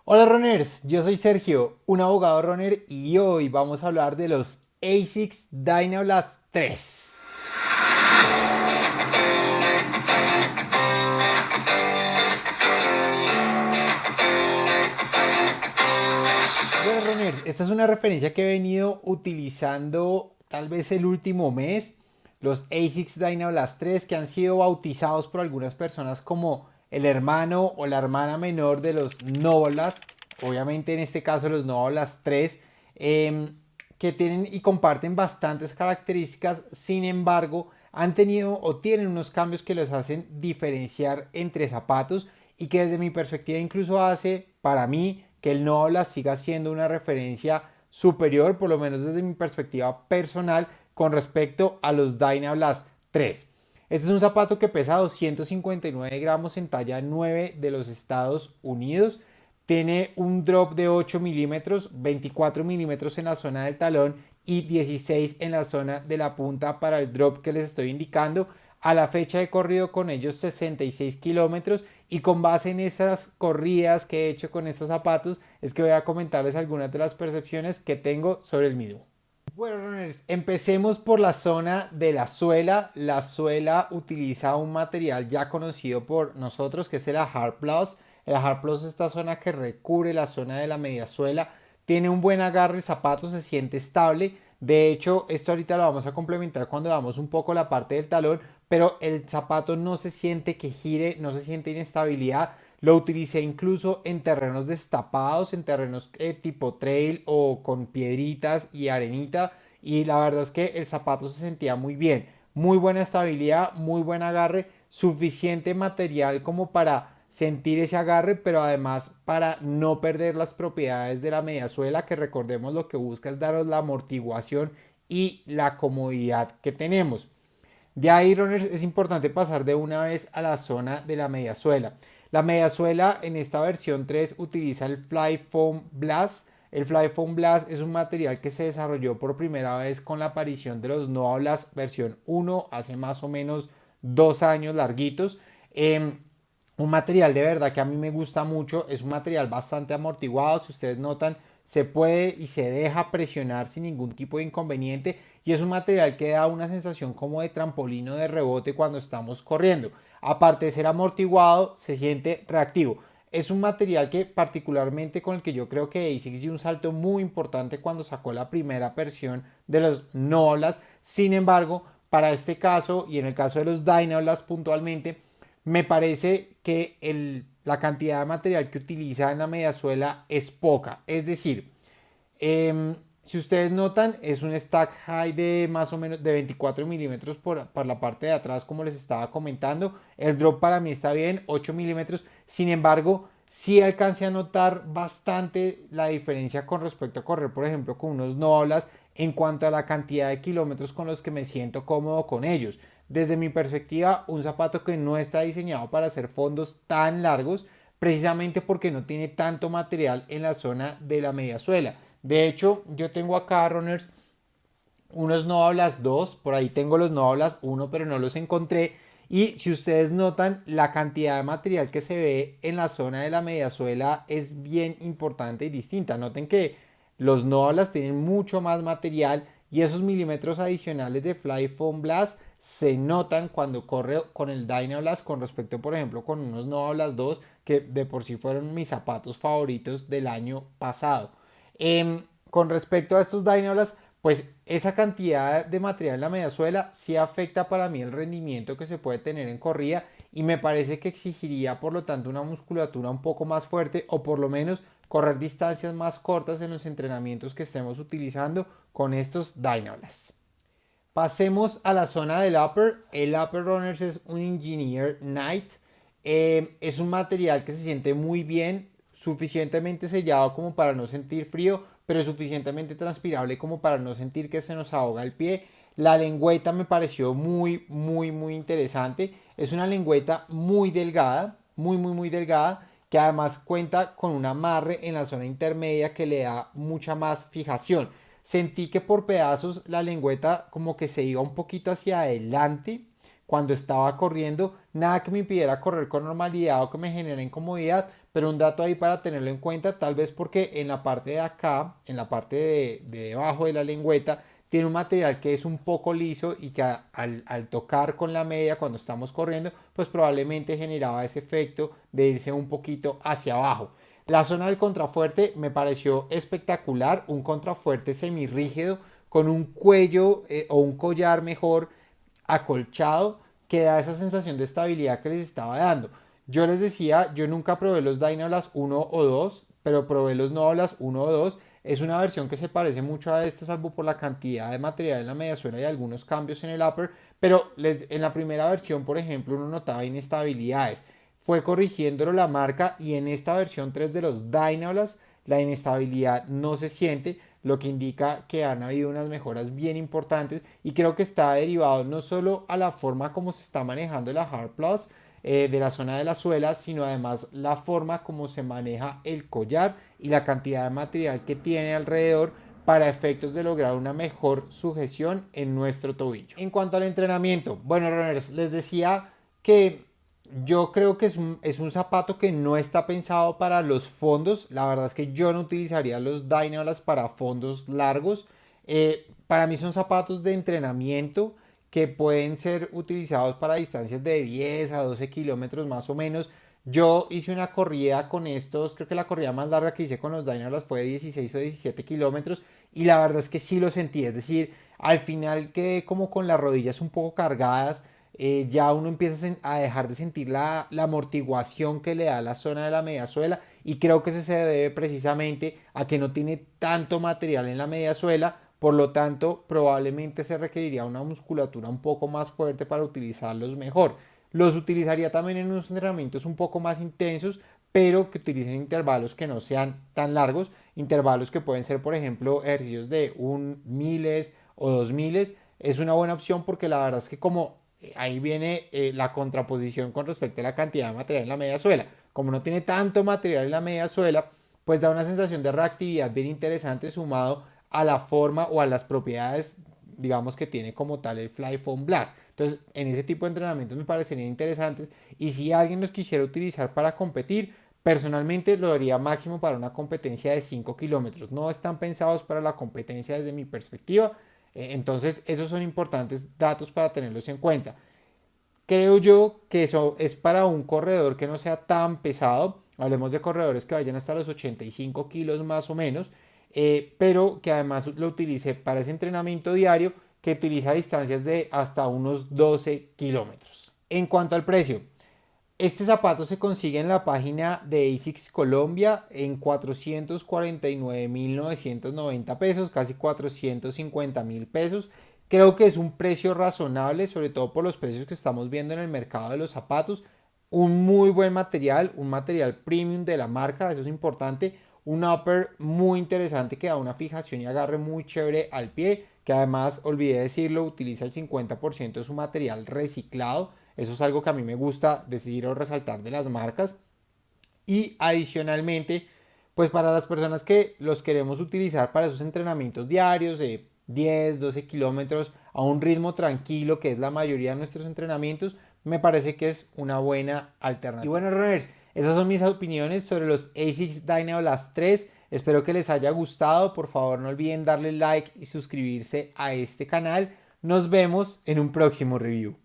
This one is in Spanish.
Hola runners, yo soy Sergio, un abogado runner y hoy vamos a hablar de los ASICS Dynablast 3. Bueno runners, esta es una referencia que he venido utilizando tal vez el último mes. Los ASICS Dynablast 3 que han sido bautizados por algunas personas como el hermano o la hermana menor de los Noblast. Obviamente en este caso los Noblast 3. Que tienen y comparten bastantes características, sin embargo, han tenido o tienen unos cambios que los hacen diferenciar entre zapatos y que desde mi perspectiva incluso hace para mí que el No Habla siga siendo una referencia superior, por lo menos desde mi perspectiva personal, con respecto a los Dynablast 3. Este es un zapato que pesa 259 gramos en talla 9 de los Estados Unidos. Tiene un drop de 8 milímetros, 24 milímetros en la zona del talón y 16 en la zona de la punta para el drop que les estoy indicando. A la fecha he corrido con ellos 66 kilómetros y con base en esas corridas que he hecho con estos zapatos es que voy a comentarles algunas de las percepciones que tengo sobre el mismo. Bueno, runners, empecemos por la zona de la suela. La suela utiliza un material ya conocido por nosotros que es el Hard Plus. El Hard Plus es esta zona que recubre la zona de la media suela. Tiene un buen agarre, el zapato se siente estable. De hecho, esto ahorita lo vamos a complementar cuando damos un poco la parte del talón, pero el zapato no se siente que gire, no se siente inestabilidad. Lo utilicé incluso en terrenos destapados, en terrenos tipo trail o con piedritas y arenita. Y la verdad es que el zapato se sentía muy bien. Muy buena estabilidad, muy buen agarre, suficiente material como para sentir ese agarre, pero además para no perder las propiedades de la mediasuela, que recordemos lo que busca es daros la amortiguación y la comodidad que tenemos. De ahí, runners, es importante pasar de una vez a la zona de la mediasuela. La mediasuela en esta versión 3 utiliza el Fly Foam Blast. El Fly Foam Blast es un material que se desarrolló por primera vez con la aparición de los Nova Blast versión 1 hace más o menos 2 años larguitos. Un material de verdad que a mí me gusta mucho, es un material bastante amortiguado, si ustedes notan se puede y se deja presionar sin ningún tipo de inconveniente y es un material que da una sensación como de trampolín o de rebote cuando estamos corriendo. Aparte de ser amortiguado, se siente reactivo. Es un material que particularmente con el que yo creo que ASICS dio un salto muy importante cuando sacó la primera versión de los Noblast. Sin embargo, para este caso y en el caso de los Dynablast puntualmente, me parece que la cantidad de material que utiliza en la mediasuela es poca. Es decir, si ustedes notan, es un stack high de más o menos de 24 milímetros por la parte de atrás, como les estaba comentando. El drop para mí está bien, 8 milímetros. Sin embargo, sí alcancé a notar bastante la diferencia con respecto a correr, por ejemplo, con unos Noblas en cuanto a la cantidad de kilómetros con los que me siento cómodo con ellos. Desde mi perspectiva, un zapato que no está diseñado para hacer fondos tan largos, precisamente porque no tiene tanto material en la zona de la mediasuela. De hecho, yo tengo acá, runners, unos No Hablas 2, por ahí tengo los No Hablas 1, pero no los encontré. Y si ustedes notan, la cantidad de material que se ve en la zona de la mediasuela es bien importante y distinta. Noten que los No Hablas tienen mucho más material y esos milímetros adicionales de Fly Foam Blast se notan cuando corre con el Dynablast con respecto, por ejemplo, con unos No Hablas 2 que de por sí fueron mis zapatos favoritos del año pasado. Con respecto a estos Dynablast, pues esa cantidad de material en la mediasuela sí afecta para mí el rendimiento que se puede tener en corrida y me parece que exigiría por lo tanto una musculatura un poco más fuerte o por lo menos correr distancias más cortas en los entrenamientos que estemos utilizando con estos Dynablast. Pasemos a la zona del upper. El upper runners es un Engineer Night. Es un material que se siente muy bien, suficientemente sellado como para no sentir frío, pero suficientemente transpirable como para no sentir que se nos ahoga el pie. La lengüeta me pareció muy, muy, muy interesante. Es una lengüeta muy delgada, muy, muy, muy delgada, que además cuenta con un amarre en la zona intermedia que le da mucha más fijación. Sentí que por pedazos la lengüeta como que se iba un poquito hacia adelante cuando estaba corriendo. Nada que me impidiera correr con normalidad o que me genera incomodidad, pero un dato ahí para tenerlo en cuenta, tal vez porque en la parte de acá, en la parte de debajo de la lengüeta, tiene un material que es un poco liso y que al tocar con la media cuando estamos corriendo, pues probablemente generaba ese efecto de irse un poquito hacia abajo. La zona del contrafuerte me pareció espectacular, un contrafuerte semirrígido con un cuello o un collar mejor acolchado que da esa sensación de estabilidad que les estaba dando. Yo les decía, yo nunca probé los Dynablast 1 o 2, pero probé los Noblast 1 o 2. Es una versión que se parece mucho a esta, salvo por la cantidad de material en la mediasuela y algunos cambios en el upper, pero en la primera versión, por ejemplo, uno notaba inestabilidades. Fue corrigiéndolo la marca y en esta versión 3 de los Dynablast la inestabilidad no se siente, lo que indica que han habido unas mejoras bien importantes y creo que está derivado no solo a la forma como se está manejando la Hard Plus de la zona de la suela, sino además la forma como se maneja el collar y la cantidad de material que tiene alrededor para efectos de lograr una mejor sujeción en nuestro tobillo. En cuanto al entrenamiento, bueno, runners, les decía que yo creo que es un zapato que no está pensado para los fondos. La verdad es que yo no utilizaría los Dynablast para fondos largos. Para mí son zapatos de entrenamiento que pueden ser utilizados para distancias de 10 a 12 kilómetros más o menos. Yo hice una corrida con estos, creo que la corrida más larga que hice con los Dynablast fue de 16 o 17 kilómetros y la verdad es que sí lo sentí, es decir, al final quedé como con las rodillas un poco cargadas, ya uno empieza a dejar de sentir la amortiguación que le da la zona de la mediasuela y creo que eso se debe precisamente a que no tiene tanto material en la mediasuela, por lo tanto probablemente se requeriría una musculatura un poco más fuerte para utilizarlos mejor. Los utilizaría también en unos entrenamientos un poco más intensos, pero que utilicen intervalos que no sean tan largos, intervalos que pueden ser, por ejemplo, ejercicios de un miles o dos miles. Es una buena opción porque la verdad es que como ahí viene la contraposición con respecto a la cantidad de material en la media suela. Como no tiene tanto material en la media suela, pues da una sensación de reactividad bien interesante sumado a la forma o a las propiedades, digamos, que tiene como tal el Fly Foam Blast. Entonces, en ese tipo de entrenamientos me parecerían interesantes y si alguien los quisiera utilizar para competir, personalmente lo daría máximo para una competencia de 5 kilómetros. No están pensados para la competencia desde mi perspectiva. Entonces, esos son importantes datos para tenerlos en cuenta. Creo yo que eso es para un corredor que no sea tan pesado. Hablemos de corredores que vayan hasta los 85 kilos más o menos, pero que además lo utilice para ese entrenamiento diario que utiliza distancias de hasta unos 12 kilómetros. En cuanto al precio, este zapato se consigue en la página de ASICS Colombia en 449.990 pesos, casi 450.000 pesos. Creo que es un precio razonable, sobre todo por los precios que estamos viendo en el mercado de los zapatos. Un muy buen material, un material premium de la marca, eso es importante. Un upper muy interesante que da una fijación y agarre muy chévere al pie, que además, olvidé decirlo, utiliza el 50% de su material reciclado. Eso es algo que a mí me gusta decir o resaltar de las marcas. Y adicionalmente, pues para las personas que los queremos utilizar para esos entrenamientos diarios de 10, 12 kilómetros a un ritmo tranquilo, que es la mayoría de nuestros entrenamientos, me parece que es una buena alternativa. Y bueno, runners, esas son mis opiniones sobre los ASICS Dynablast 3. Espero que les haya gustado. Por favor, no olviden darle like y suscribirse a este canal. Nos vemos en un próximo review.